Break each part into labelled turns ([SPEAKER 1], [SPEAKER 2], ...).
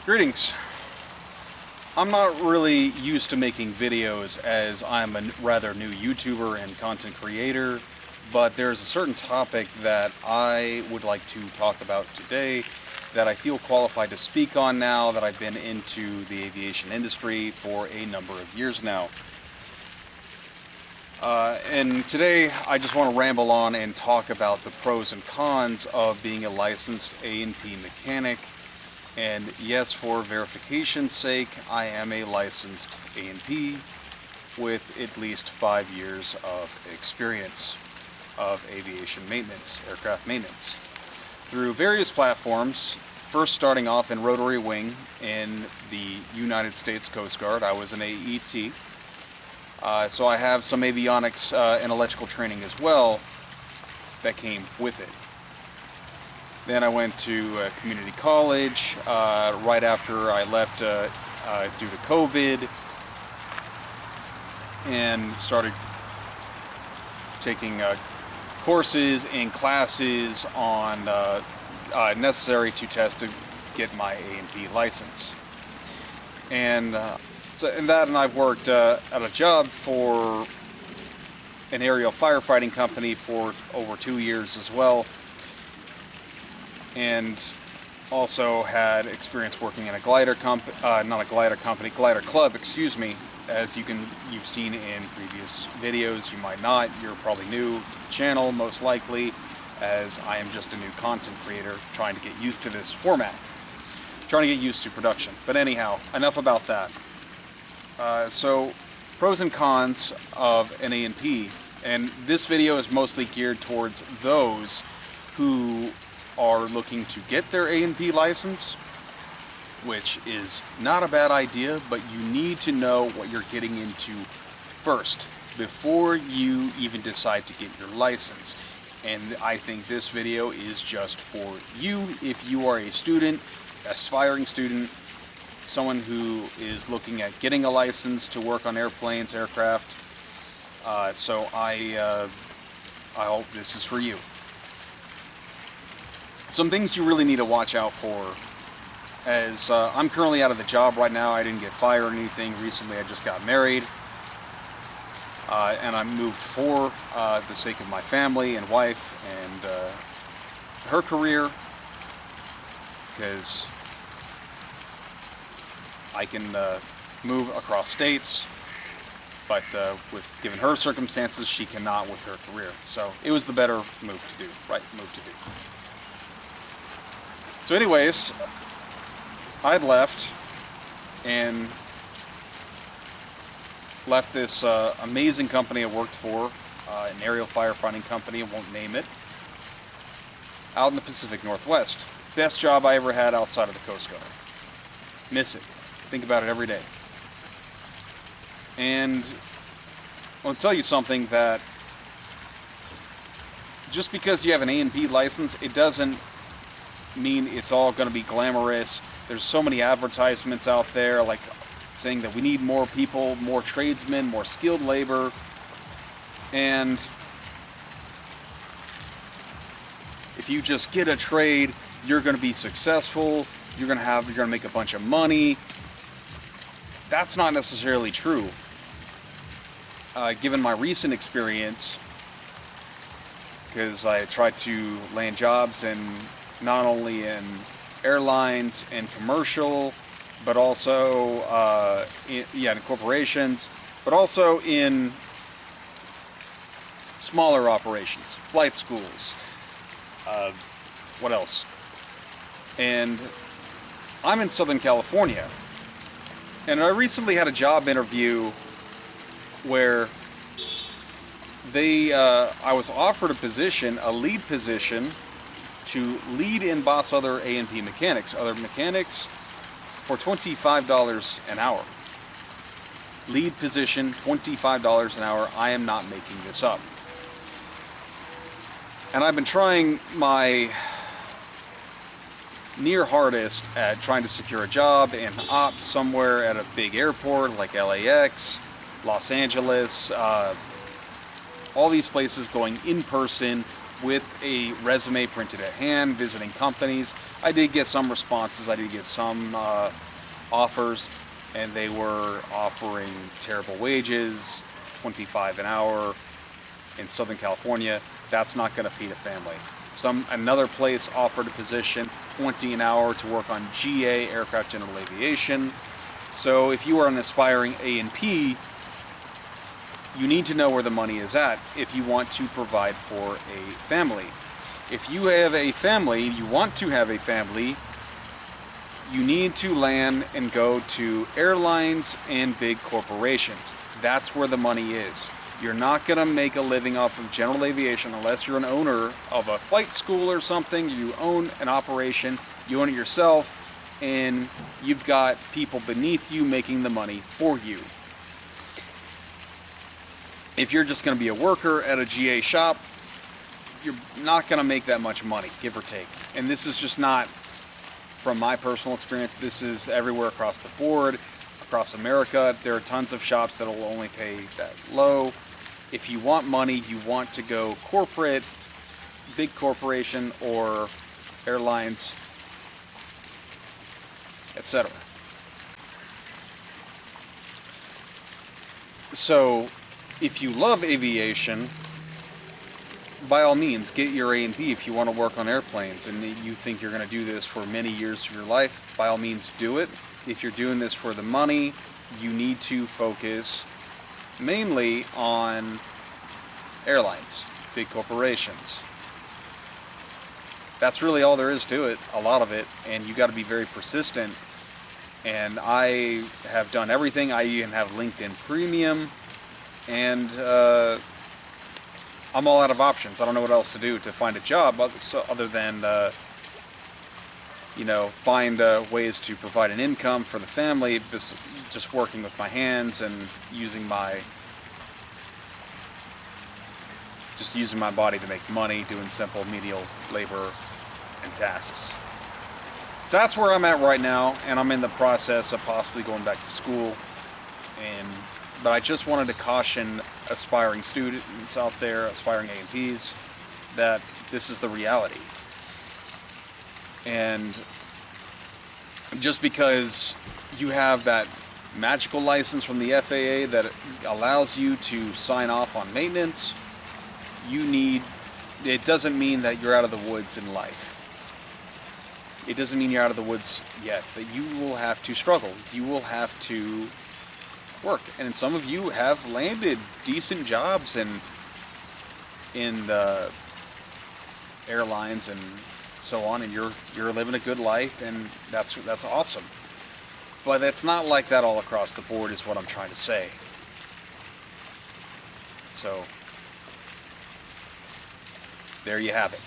[SPEAKER 1] Greetings. I'm not really used to making videos as I'm a rather new YouTuber and content creator, but there's a certain topic that I would like to talk about today that I feel qualified to speak on now that I've been into the aviation industry for a number of years now. And today I just want to ramble on and talk about the pros and cons of being a licensed A&P mechanic. And yes, for verification's sake, I am a licensed A&P with at least 5 years of experience of aviation maintenance, aircraft maintenance, through various platforms. First starting off in rotary wing in the United States Coast Guard. I was an AET. So I have some avionics and electrical training as well that came with it. Then I went to community college right after I left due to COVID, and started taking courses and classes on necessary to test to get my A&P license. And I've worked at a job for an aerial firefighting company for over 2 years as well, and also had experience working in a glider glider club, excuse me, as you've seen in previous videos. You might not, you're probably new to the channel most likely, as I am just a new content creator trying to get used to this format, trying to get used to production. But anyhow, enough about that. So, pros and cons of an A&P, and this video is mostly geared towards those who are looking to get their A&P license, which is not a bad idea, but you need to know what you're getting into first before you even decide to get your license. And I think this video is just for you if you are a student, aspiring student, someone who is looking at getting a license to work on airplanes, aircraft. So I hope this is for you. Some things you really need to watch out for, as I'm currently out of the job right now. I didn't get fired or anything recently. I just got married, and I moved for the sake of my family and wife and her career, because I can move across states, but given her circumstances, she cannot with her career. So it was the better move to do, right move to do. So anyways, I'd left this amazing company I worked for, an aerial firefighting company, I won't name it, out in the Pacific Northwest. Best job I ever had outside of the Coast Guard. Miss it. Think about it every day. And I want to tell you something, that just because you have an A&P license, it doesn't mean it's all going to be glamorous. There's so many advertisements out there like saying that we need more people, more tradesmen, more skilled labor, and if you just get a trade, you're going to be successful, you're going to make a bunch of money. That's not necessarily true. Given my recent experience, because I tried to land jobs in not only in airlines and commercial, but also in corporations, but also in smaller operations, flight schools, what else? And I'm in Southern California, and I recently had a job interview where I was offered a position, a lead position, to lead and boss other A&P mechanics, for $25 an hour. Lead position, $25 an hour. I am not making this up. And I've been trying my near hardest at trying to secure a job in ops somewhere at a big airport like LAX, Los Angeles, all these places, going in person with a resume printed at hand, visiting companies. I did get some responses, I did get some offers, and they were offering terrible wages, $25 an hour in Southern California. That's not going to feed a family. Another place offered a position, $20 an hour, to work on GA, aircraft general aviation. So if you are an aspiring A&P, you need to know where the money is at if you want to provide for a family. If you have a family, you want to have a family, you need to land and go to airlines and big corporations. That's where the money is. You're not going to make a living off of general aviation unless you're an owner of a flight school or something. You own an operation, you own it yourself, and you've got people beneath you making the money for you. If you're just going to be a worker at a GA shop, you're not going to make that much money, give or take. And this is just not from my personal experience. This is everywhere across the board, across America. There are tons of shops that will only pay that low. If you want money, you want to go corporate, big corporation, or airlines, etc. So if you love aviation, by all means, get your A&P if you want to work on airplanes and you think you're going to do this for many years of your life. By all means, do it. If you're doing this for the money, you need to focus mainly on airlines, big corporations. That's really all there is to it, a lot of it, and you got to be very persistent. And I have done everything. I even have LinkedIn Premium, and I'm all out of options. I don't know what else to do to find a job other than find ways to provide an income for the family, just working with my hands and using my body to make money, doing simple menial labor and tasks. So that's where I'm at right now, and I'm in the process of possibly going back to school. But I just wanted to caution aspiring students out there, aspiring A&Ps, that this is the reality. And just because you have that magical license from the FAA that allows you to sign off on maintenance, it doesn't mean that you're out of the woods in life. It doesn't mean you're out of the woods yet, but you will have to struggle. You will have to work. And some of you have landed decent jobs in the airlines and so on, and you're living a good life, and that's awesome. But it's not like that all across the board, is what I'm trying to say. So there you have it.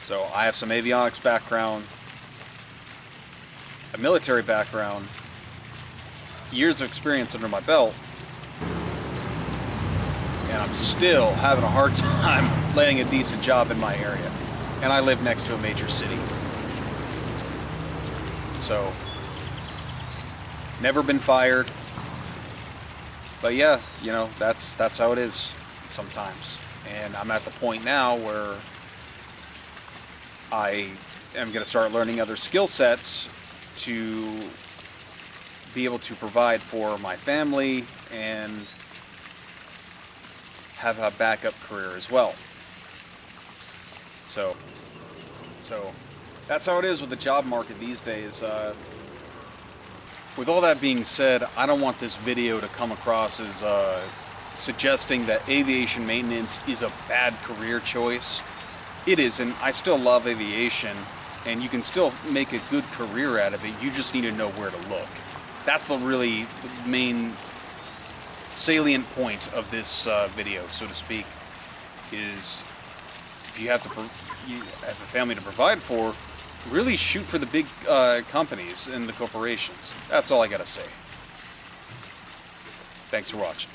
[SPEAKER 1] So I have some avionics background, a military background, years of experience under my belt, and I'm still having a hard time landing a decent job in my area. And I live next to a major city. So, never been fired. But yeah, that's how it is sometimes. And I'm at the point now where I am going to start learning other skill sets to be able to provide for my family and have a backup career as well. So that's how it is with the job market these days. With all that being said, I don't want this video to come across as suggesting that aviation maintenance is a bad career choice. It isn't. I still love aviation, and you can still make a good career out of it. You just need to know where to look. That's the really main salient point of this video, so to speak, is if you have a family to provide for, really shoot for the big companies and the corporations. That's all I gotta say. Thanks for watching.